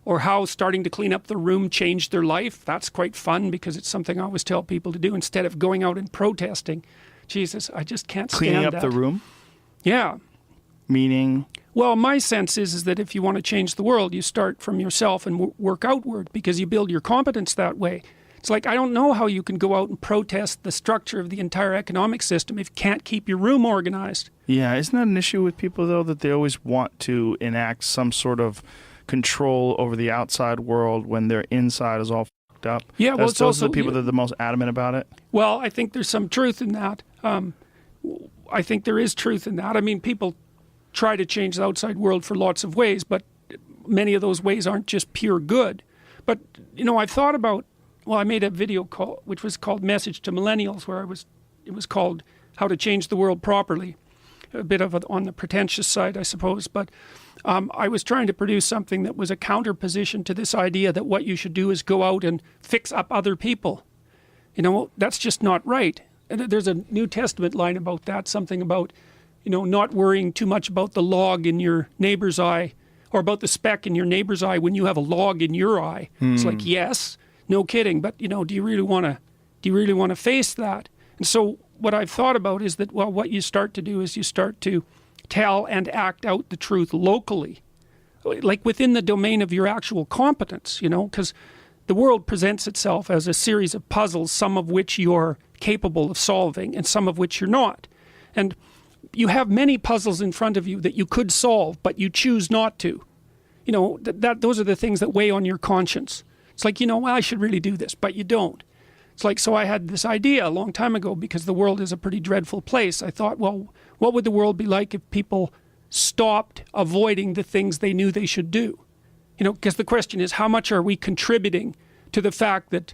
or how starting to clean up the room changed their life. That's quite fun because it's something I always tell people to do instead of going out and protesting. Jesus, I just can't stand Cleaning up that. the room? Yeah. Meaning? Well, my sense is that if you want to change the world, you start from yourself and work outward because you build your competence that way. It's like, I don't know how you can go out and protest the structure of the entire economic system if you can't keep your room organized. Yeah, isn't that an issue with people, though, that they always want to enact some sort of control over the outside world when their inside is all fucked up? Yeah, well, it's those also are the people that are the most adamant about it? Well, I think there's some truth in that. I think there is truth in that. I mean, people try to change the outside world for lots of ways, but many of those ways aren't just pure good. But, you know, I've thought about, well, I made a video call, which was called Message to Millennials, where it was called How to Change the World Properly. A bit of on the pretentious side, I suppose. But I was trying to produce something that was a counterposition to this idea that what you should do is go out and fix up other people. You know, that's just not right. And there's a New Testament line about that, something about, you know, not worrying too much about the log in your neighbor's eye or about the speck in your neighbor's eye when you have a log in your eye. It's like, yes, no kidding, but, you know, do you really want to face that? And so what I've thought about is that, well, what you start to do is you start to tell and act out the truth locally, like within the domain of your actual competence, you know, because the world presents itself as a series of puzzles, some of which you're capable of solving and some of which you're not. And you have many puzzles in front of you that you could solve, but you choose not to. You know, those are the things that weigh on your conscience. It's like, you know, well, I should really do this, but you don't. It's like, so I had this idea a long time ago because the world is a pretty dreadful place. I thought, well, what would the world be like if people stopped avoiding the things they knew they should do? You know, because the question is, how much are we contributing to the fact that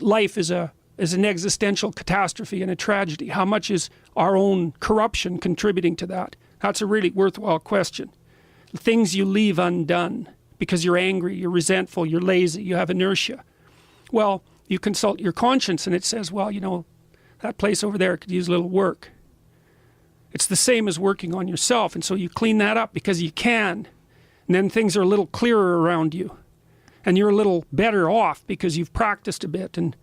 life is an existential catastrophe and a tragedy? How much is our own corruption contributing to that? That's a really worthwhile question. The things you leave undone because you're angry, you're resentful, you're lazy, you have inertia. Well, you consult your conscience and it says, well, you know, that place over there could use a little work. It's the same as working on yourself. And so you clean that up because you can. And then things are a little clearer around you. And you're a little better off because you've practiced a bit. And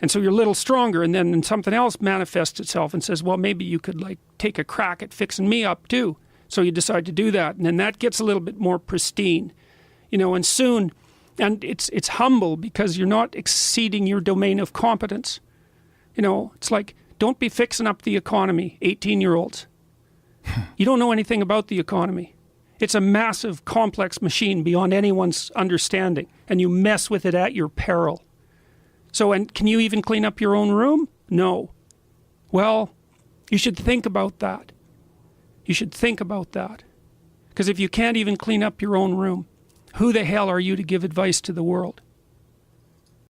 so you're a little stronger. And then something else manifests itself and says, well, maybe you could like take a crack at fixing me up too. So you decide to do that. And then that gets a little bit more pristine. You know, and soon, and it's humble because you're not exceeding your domain of competence. You know, it's like, don't be fixing up the economy, 18-year-olds. You don't know anything about the economy. It's a massive, complex machine beyond anyone's understanding, and you mess with it at your peril. So, and can you even clean up your own room? No. Well, you should think about that. You should think about that. Because if you can't even clean up your own room, who the hell are you to give advice to the world?